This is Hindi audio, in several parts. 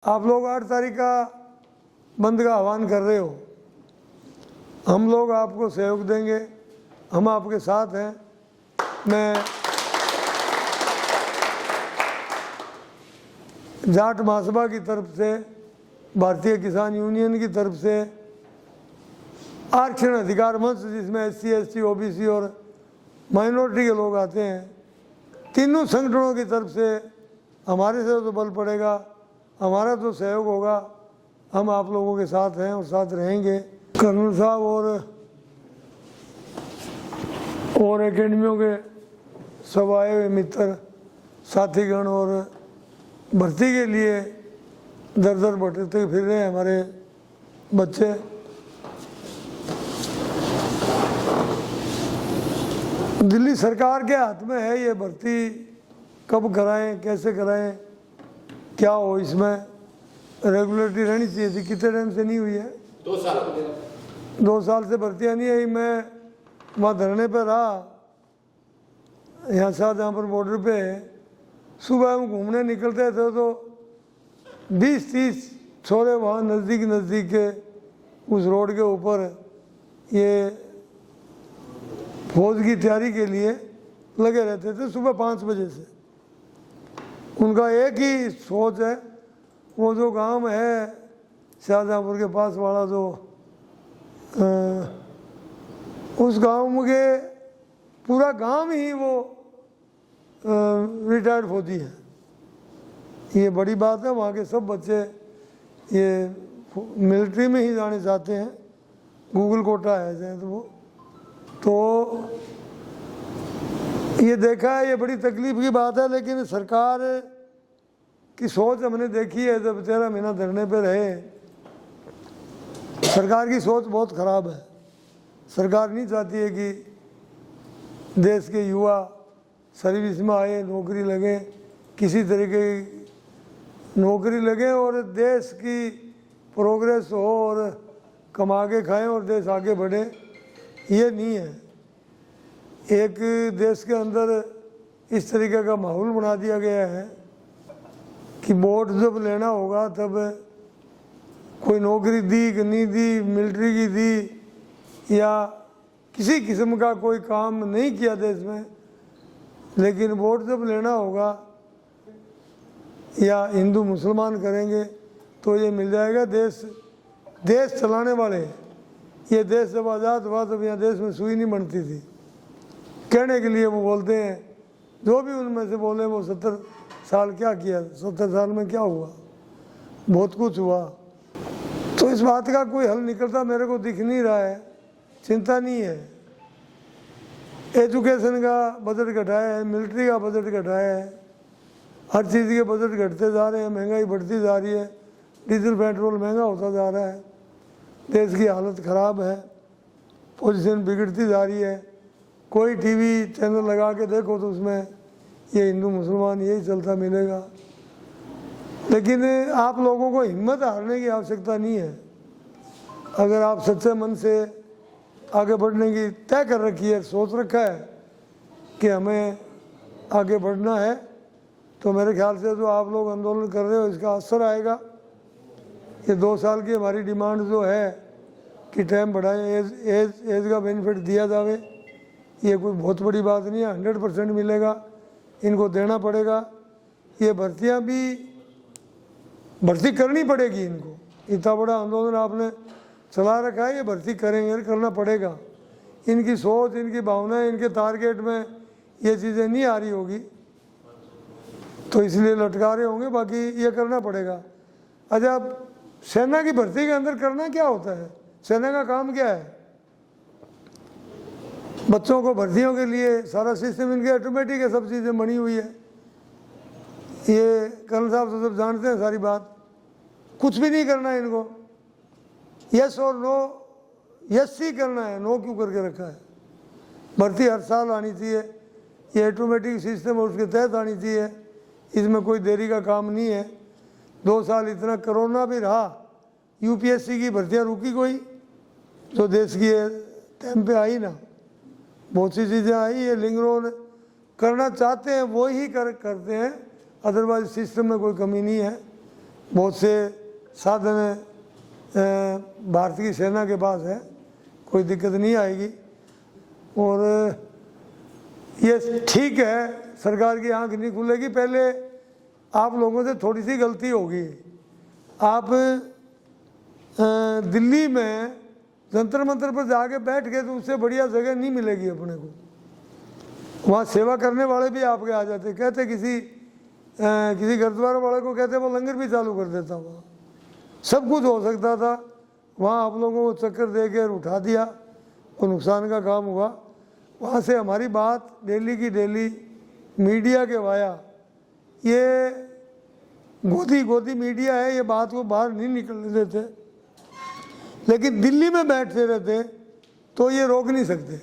आप लोग 8 तारीख का बंद का आह्वान कर रहे हो, हम लोग आपको सहयोग देंगे, हम आपके साथ हैं। मैं जाट महासभा की तरफ से, भारतीय किसान यूनियन की तरफ से, आरक्षण अधिकार मंच जिसमें SC ST OBC और माइनॉरिटी के लोग आते हैं, तीनों संगठनों की तरफ से हमारे से तो बल पड़ेगा, हमारा तो सहयोग होगा। हम आप लोगों के साथ हैं और साथ रहेंगे। कर्नल साहब और एकेडमियों के सब आए हुए मित्र साथीगण और भर्ती के लिए दर दर भटकते फिर रहे हैं हमारे बच्चे। दिल्ली सरकार के हाथ में है ये भर्ती, कब कराएं, कैसे कराएं, क्या हो। इसमें रेगुलरिटी रहनी चाहिए थी, कितने टाइम से नहीं हुई है? 2 साल से भर्तियाँ नहीं आई। मैं वहाँ धरने पर रहा, यहाँ शाहजहाँपुर बॉर्डर पे। सुबह हम घूमने निकलते थे तो 20-30 छोरे वहाँ नज़दीक के उस रोड के ऊपर ये फौज की तैयारी के लिए लगे रहते थे सुबह 5 बजे से। उनका एक ही सोच है, वो जो गांव है शाहजहाँपुर के पास वाला, जो उस गांव के पूरा गांव ही वो रिटायर्ड फौजी है। ये बड़ी बात है। वहाँ के सब बच्चे ये मिलिट्री में ही जाने चाहते हैं, गूगल कोटा है जाए तो ये देखा है, ये बड़ी तकलीफ की बात है। लेकिन सरकार की सोच हमने देखी है, जब 13 महीना धरने पे रहे, सरकार की सोच बहुत ख़राब है। सरकार नहीं चाहती है कि देश के युवा सर्विस में आए, नौकरी लगे, किसी तरीके की नौकरी लगे और देश की प्रोग्रेस हो और कमा के खाएँ और देश आगे बढ़े। ये नहीं है। एक देश के अंदर इस तरीके का माहौल बना दिया गया है कि वोट जब लेना होगा तब कोई नौकरी दी कि नहीं दी, मिलिट्री की दी या किसी किस्म का कोई काम नहीं किया देश में, लेकिन वोट जब लेना होगा या हिंदू मुसलमान करेंगे तो ये मिल जाएगा। देश चलाने वाले, ये देश जब आज़ाद हुआ तब यहाँ देश में सुई नहीं बनती थी। कहने के लिए वो बोलते हैं, जो भी उनमें से बोले वो 70 साल क्या किया, 70 साल में क्या हुआ, बहुत कुछ हुआ। तो इस बात का कोई हल निकलता मेरे को दिख नहीं रहा है। चिंता नहीं है। एजुकेशन का बजट घटाया है, मिलिट्री का बजट घटाया है, हर चीज़ के बजट घटते जा रहे हैं, महंगाई बढ़ती जा रही है, डीजल पेट्रोल महंगा होता जा रहा है, देश की हालत ख़राब है, पोजीशन बिगड़ती जा रही है। कोई टीवी चैनल लगा के देखो तो उसमें ये हिंदू मुसलमान यही चलता मिलेगा। लेकिन आप लोगों को हिम्मत हारने की आवश्यकता नहीं है। अगर आप सच्चे मन से आगे बढ़ने की तय कर रखी है, सोच रखा है कि हमें आगे बढ़ना है, तो मेरे ख्याल से जो आप लोग आंदोलन कर रहे हो इसका असर आएगा। ये 2 साल की हमारी डिमांड जो है कि टाइम बढ़ाए, एज का बेनिफिट दिया जावे, ये कोई बहुत बड़ी बात नहीं है। 100% मिलेगा, इनको देना पड़ेगा। ये भर्तियाँ भी भर्ती करनी पड़ेगी इनको। इतना बड़ा आंदोलन आपने चला रखा है, ये भर्ती करेंगे, करना पड़ेगा। इनकी सोच, इनकी भावनाएं, इनके टारगेट में ये चीज़ें नहीं आ रही होगी तो इसलिए लटका रहे होंगे, बाकी ये करना पड़ेगा। अच्छा, सेना की भर्ती के अंदर करना क्या होता है? सेना का काम क्या है? बच्चों को भर्तियों के लिए सारा सिस्टम इनके ऑटोमेटिक है, सब चीज़ें बनी हुई है। ये कर्नल साहब तो सब जानते हैं सारी बात। कुछ भी नहीं करना है इनको, यस और नो, यस ही करना है, नो क्यों करके रखा है? भर्ती हर साल आनी चाहिए, ये ऑटोमेटिक सिस्टम और उसके तहत आनी चाहिए, इसमें कोई देरी का काम नहीं है। 2 साल इतना कोरोना भी रहा, UPSC की भर्तियाँ रुकी कोई, जो देश की टाइम पे आई ना, बहुत सी चीज़ें आई। ये लिंग रोल करना चाहते हैं वो ही करते हैं, अदरवाइज सिस्टम में कोई कमी नहीं है। बहुत से साधन भारतीय सेना के पास है, कोई दिक्कत नहीं आएगी। और ये ठीक है, सरकार की आंख नहीं खुलेगी। पहले आप लोगों से थोड़ी सी गलती होगी। आप दिल्ली में जंतर मंतर पर जाके बैठ गए तो उससे बढ़िया जगह नहीं मिलेगी अपने को। वहाँ सेवा करने वाले भी आपके आ जाते, कहते किसी गुरुद्वारा वाले को कहते वो लंगर भी चालू कर देता, वहाँ सब कुछ हो सकता था। वहाँ आप लोगों को चक्कर दे के उठा दिया, वो नुकसान का काम हुआ। वहाँ से हमारी बात डेली की डेली मीडिया के वाया, ये गोदी मीडिया है, ये बात को बाहर नहीं निकलने देते, लेकिन दिल्ली में बैठते रहते तो ये रोक नहीं सकते।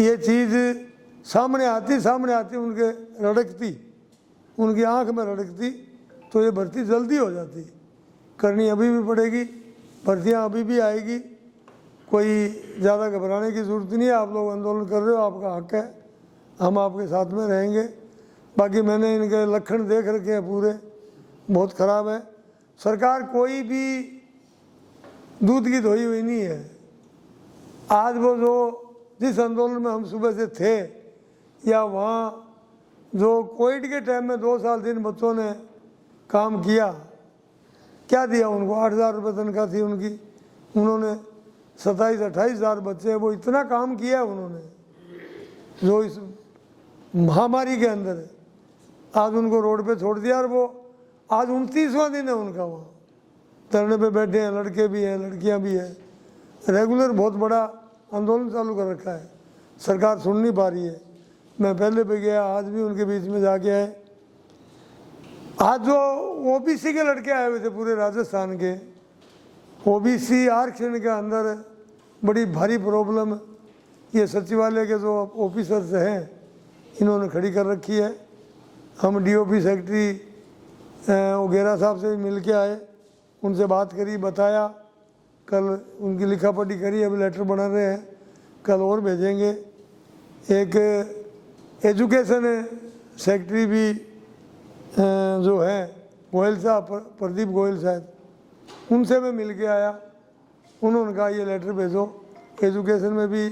ये चीज़ सामने आती उनके रड़कती, उनकी आंख में रड़कती, तो ये भर्ती जल्दी हो जाती। करनी अभी भी पड़ेगी, भर्तियाँ अभी भी आएगी, कोई ज़्यादा घबराने की ज़रूरत नहीं है। आप लोग आंदोलन कर रहे हो, आपका हक है, हम आपके साथ में रहेंगे। बाकी मैंने इनके लक्षण देख रखे हैं, पूरे बहुत ख़राब है। सरकार कोई भी दूध की धोई हुई नहीं है। आज वो जो जिस आंदोलन में हम सुबह से थे, या वहाँ जो कोविड के टाइम में 2 साल 3 बच्चों ने काम किया, क्या दिया उनको? 8,000 रुपये तनख्वाह थी उनकी, उन्होंने 27-28 हज़ार बच्चे, वो इतना काम किया उन्होंने जो इस महामारी के अंदर है। आज उनको रोड पे छोड़ दिया, और वो आज 29वां दिन है उनका वहाँ धरने पे बैठे हैं। लड़के भी हैं, लड़कियाँ भी हैं, रेगुलर बहुत बड़ा आंदोलन चालू कर रखा है। सरकार सुन नहीं पा रही है। मैं पहले भी गया, आज भी उनके बीच में जाके आए। आज जो ओबीसी के लड़के आए हुए थे पूरे राजस्थान के, ओबीसी आरक्षण के अंदर बड़ी भारी प्रॉब्लम ये सचिवालय के जो ऑफिसर्स हैं इन्होंने खड़ी कर रखी है। हम डीओपी सेक्रेटरी वगैरह साहब से मिल के आए, उनसे बात करी, बताया, कल उनकी लिखा पढ़ी करी, अभी लेटर बना रहे हैं, कल और भेजेंगे। एक एजुकेशन सेक्रेटरी भी जो है गोयल साहब, प्रदीप गोयल शायद, उनसे मैं मिल के आया। उन्होंने कहा ये लेटर भेजो, एजुकेशन में भी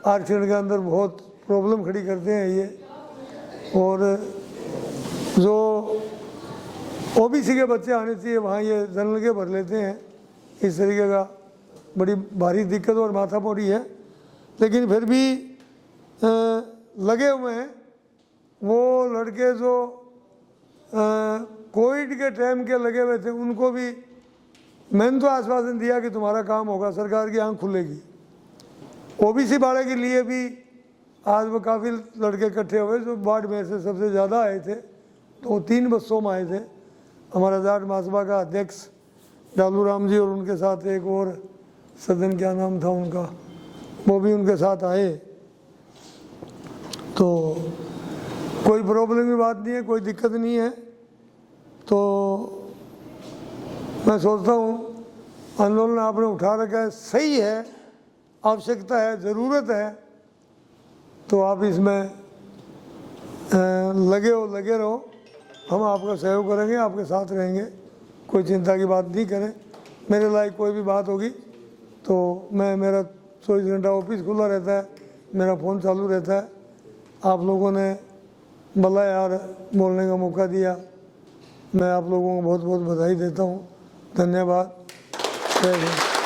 आरक्षण के अंदर बहुत प्रॉब्लम खड़ी करते हैं ये, और जो ओबीसी के बच्चे आने चाहिए वहाँ ये जनरल के भर लेते हैं। इस तरीके का बड़ी भारी दिक्कत और माथापौड़ी है, लेकिन फिर भी लगे हुए हैं। वो लड़के जो कोविड के टाइम के लगे हुए थे, उनको भी मैंने तो आश्वासन दिया कि तुम्हारा काम होगा, सरकार की आंख खुलेगी। ओबीसी वाले के लिए भी आज वो काफ़ी लड़के इकट्ठे हुए जो बाड़मेर से सबसे ज़्यादा आए थे, तो 3 बसों में आए थे। हमारा जाट महासभा का अध्यक्ष डालू राम जी और उनके साथ एक और सदन, क्या नाम था उनका, वो भी उनके साथ आए। तो कोई प्रॉब्लम की बात नहीं है, कोई दिक्कत नहीं है। तो मैं सोचता हूँ आंदोलन आपने उठा रखा है, सही है, आवश्यकता है, ज़रूरत है, तो आप इसमें लगे रहो। हम आपका सहयोग करेंगे, आपके साथ रहेंगे, कोई चिंता की बात नहीं करें। मेरे लायक कोई भी बात होगी तो मेरा 24 घंटा ऑफिस खुला रहता है, मेरा फ़ोन चालू रहता है। आप लोगों ने भला यार बोलने का मौका दिया, मैं आप लोगों को बहुत बहुत बधाई देता हूँ। धन्यवाद। जय हिंद।